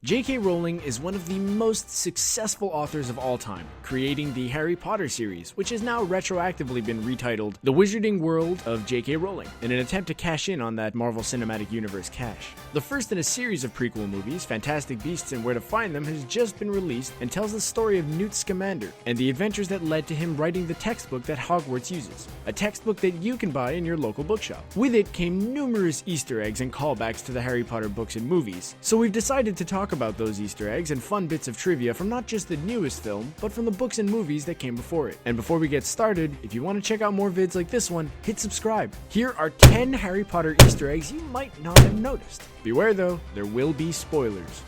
J.K. Rowling is one of the most successful authors of all time, creating the Harry Potter series, which has now retroactively been retitled The Wizarding World of J.K. Rowling, in an attempt to cash in on that Marvel Cinematic Universe cash. The first in a series of prequel movies, Fantastic Beasts and Where to Find Them, has just been released and tells the story of Newt Scamander and the adventures that led to him writing the textbook that Hogwarts uses, a textbook that you can buy in your local bookshop. With it came numerous Easter eggs and callbacks to the Harry Potter books and movies, so we've decided to talk about those Easter eggs and fun bits of trivia from not just the newest film, but from the books and movies that came before it. And before we get started, if you want to check out more vids like this one, hit subscribe. Here are 10 Harry Potter Easter eggs you might not have noticed. Beware though, there will be spoilers.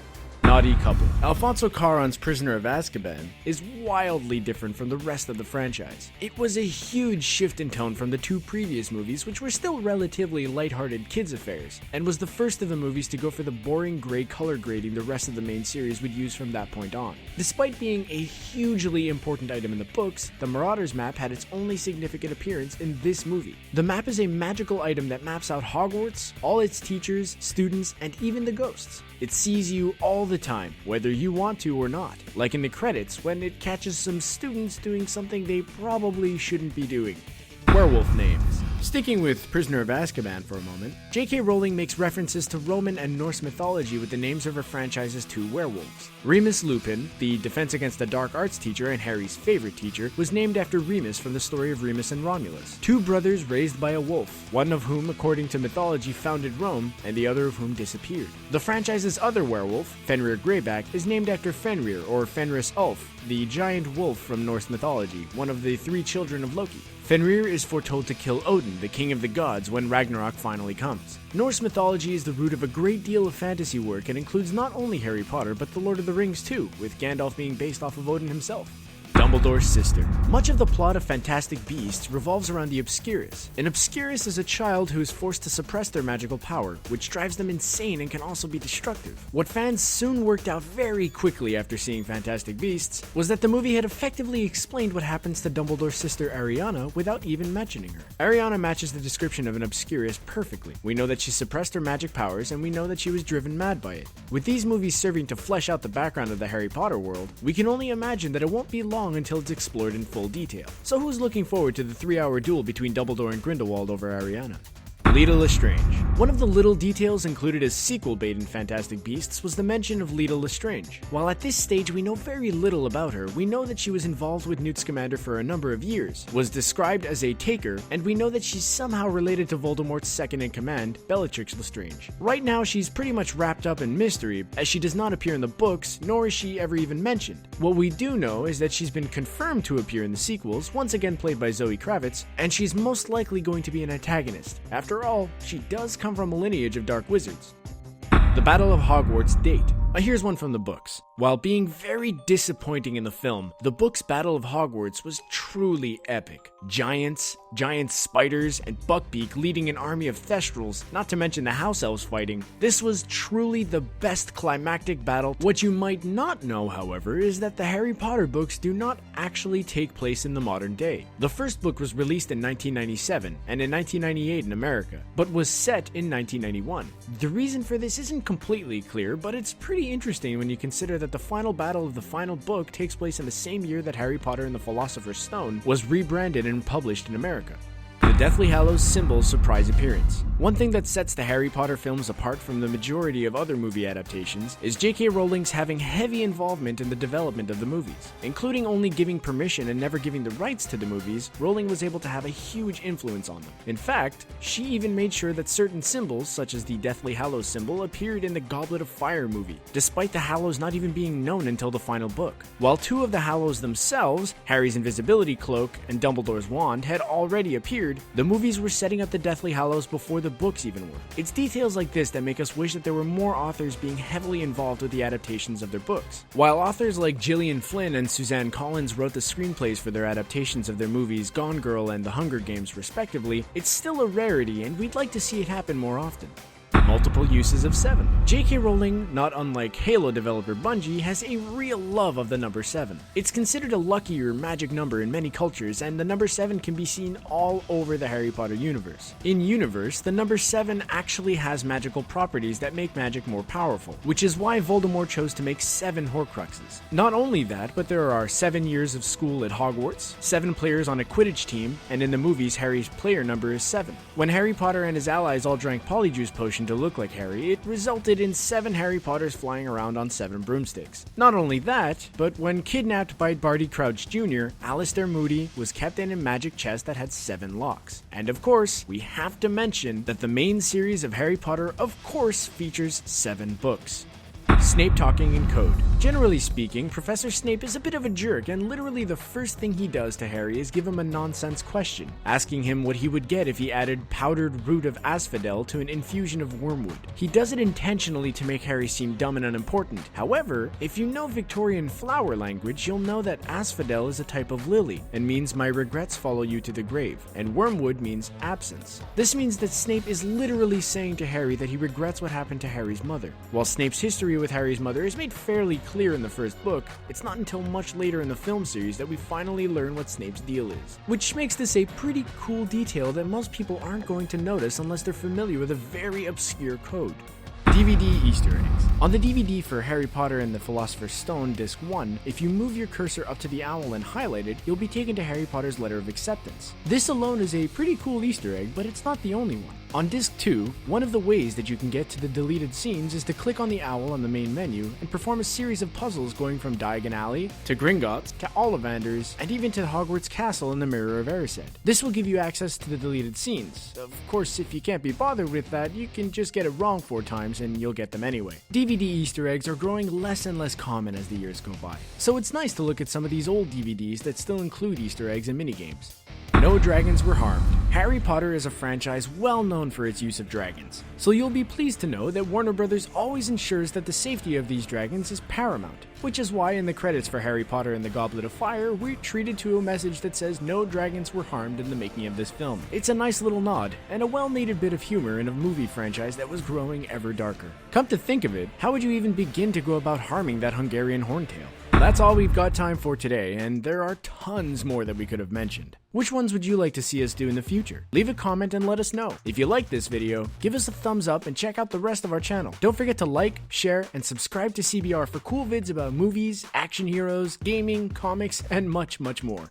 Naughty couple. Alfonso Cuarón's Prisoner of Azkaban is wildly different from the rest of the franchise. It was a huge shift in tone from the two previous movies, which were still relatively lighthearted kids' affairs, and was the first of the movies to go for the boring gray color grading the rest of the main series would use from that point on. Despite being a hugely important item in the books, the Marauders Map had its only significant appearance in this movie. The map is a magical item that maps out Hogwarts, all its teachers, students, and even the ghosts. It sees you all the time, whether you want to or not, like in the credits when it catches some students doing something they probably shouldn't be doing. Werewolf Names. Sticking with Prisoner of Azkaban for a moment, J.K. Rowling makes references to Roman and Norse mythology with the names of her franchise's two werewolves. Remus Lupin, the Defense Against the Dark Arts teacher and Harry's favorite teacher, was named after Remus from the story of Remus and Romulus, two brothers raised by a wolf, one of whom, according to mythology, founded Rome, and the other of whom disappeared. The franchise's other werewolf, Fenrir Greyback, is named after Fenrir, or Fenris Ulf, the giant wolf from Norse mythology, one of the three children of Loki. Fenrir is foretold to kill Odin, the king of the gods, when Ragnarok finally comes. Norse mythology is the root of a great deal of fantasy work and includes not only Harry Potter, but The Lord of the Rings too, with Gandalf being based off of Odin himself. Dumbledore Sister. Much of the plot of Fantastic Beasts revolves around the Obscurus. An Obscurus is a child who is forced to suppress their magical power, which drives them insane and can also be destructive. What fans soon worked out very quickly after seeing Fantastic Beasts was that the movie had effectively explained what happens to Dumbledore's sister Ariana without even mentioning her. Ariana matches the description of an Obscurus perfectly. We know that she suppressed her magic powers, and we know that she was driven mad by it. With these movies serving to flesh out the background of the Harry Potter world, we can only imagine that it won't be long until it's explored in full detail. So who's looking forward to the 3-hour duel between Dumbledore and Grindelwald over Ariana? Lita Lestrange. One of the little details included as sequel bait in Fantastic Beasts was the mention of Lita Lestrange. While at this stage we know very little about her, we know that she was involved with Newt Scamander for a number of years, was described as a taker, and we know that she's somehow related to Voldemort's second-in-command, Bellatrix Lestrange. Right now she's pretty much wrapped up in mystery, as she does not appear in the books, nor is she ever even mentioned. What we do know is that she's been confirmed to appear in the sequels, once again played by Zoe Kravitz, and she's most likely going to be an antagonist. After all, she does come from a lineage of dark wizards. The Battle of Hogwarts date. Here's one from the books. While being very disappointing in the film, the book's Battle of Hogwarts was truly epic. Giants, giant spiders, and Buckbeak leading an army of Thestrals, not to mention the house elves fighting. This was truly the best climactic battle. What you might not know, however, is that the Harry Potter books do not actually take place in the modern day. The first book was released in 1997 and in 1998 in America, but was set in 1991. The reason for this isn't completely clear, but it's pretty interesting when you consider that the final battle of the final book takes place in the same year that Harry Potter and the Philosopher's Stone was rebranded and published in America. The Deathly Hallows symbol's surprise appearance. One thing that sets the Harry Potter films apart from the majority of other movie adaptations is J.K. Rowling's having heavy involvement in the development of the movies. Including only giving permission and never giving the rights to the movies, Rowling was able to have a huge influence on them. In fact, she even made sure that certain symbols, such as the Deathly Hallows symbol, appeared in the Goblet of Fire movie, despite the Hallows not even being known until the final book. While two of the Hallows themselves, Harry's invisibility cloak and Dumbledore's wand, had already appeared, the movies were setting up the Deathly Hallows before the books even were. It's details like this that make us wish that there were more authors being heavily involved with the adaptations of their books. While authors like Gillian Flynn and Suzanne Collins wrote the screenplays for their adaptations of their movies Gone Girl and The Hunger Games respectively, it's still a rarity and we'd like to see it happen more often. Multiple uses of 7. J.K. Rowling, not unlike Halo developer Bungie, has a real love of the number 7. It's considered a lucky or magic number in many cultures, and the number 7 can be seen all over the Harry Potter universe. In universe, the number 7 actually has magical properties that make magic more powerful, which is why Voldemort chose to make 7 Horcruxes. Not only that, but there are 7 years of school at Hogwarts, 7 players on a Quidditch team, and in the movies, Harry's player number is 7. When Harry Potter and his allies all drank Polyjuice Potion to look like Harry, it resulted in 7 Harry Potters flying around on 7 broomsticks. Not only that, but when kidnapped by Barty Crouch Jr., Alastor Moody was kept in a magic chest that had 7 locks. And of course, we have to mention that the main series of Harry Potter of course features 7 books. Snape talking in code. Generally speaking, Professor Snape is a bit of a jerk, and literally the first thing he does to Harry is give him a nonsense question, asking him what he would get if he added powdered root of asphodel to an infusion of wormwood. He does it intentionally to make Harry seem dumb and unimportant. However, if you know Victorian flower language, you'll know that asphodel is a type of lily, and means my regrets follow you to the grave, and wormwood means absence. This means that Snape is literally saying to Harry that he regrets what happened to Harry's mother. While Snape's history with Harry's mother is made fairly clear in the first book, it's not until much later in the film series that we finally learn what Snape's deal is. Which makes this a pretty cool detail that most people aren't going to notice unless they're familiar with a very obscure code. DVD Easter eggs. On the DVD for Harry Potter and the Philosopher's Stone Disc 1, if you move your cursor up to the owl and highlight it, you'll be taken to Harry Potter's letter of acceptance. This alone is a pretty cool Easter egg, but it's not the only one. On Disc 2, one of the ways that you can get to the deleted scenes is to click on the owl on the main menu and perform a series of puzzles going from Diagon Alley, to Gringotts, to Ollivanders, and even to Hogwarts Castle in the Mirror of Erised. This will give you access to the deleted scenes. Of course, if you can't be bothered with that, you can just get it wrong 4 times and you'll get them anyway. DVD Easter eggs are growing less and less common as the years go by, so it's nice to look at some of these old DVDs that still include Easter eggs and minigames. No dragons were harmed. Harry Potter is a franchise well known for its use of dragons, so you'll be pleased to know that Warner Brothers always ensures that the safety of these dragons is paramount, which is why in the credits for Harry Potter and the Goblet of Fire, we're treated to a message that says no dragons were harmed in the making of this film. It's a nice little nod, and a well-needed bit of humor in a movie franchise that was growing ever darker. Come to think of it, how would you even begin to go about harming that Hungarian horntail? That's all we've got time for today, and there are tons more that we could have mentioned. Which ones would you like to see us do in the future? Leave a comment and let us know. If you like this video, give us a thumbs up and check out the rest of our channel. Don't forget to like, share, and subscribe to CBR for cool vids about movies, action heroes, gaming, comics, and much, much more.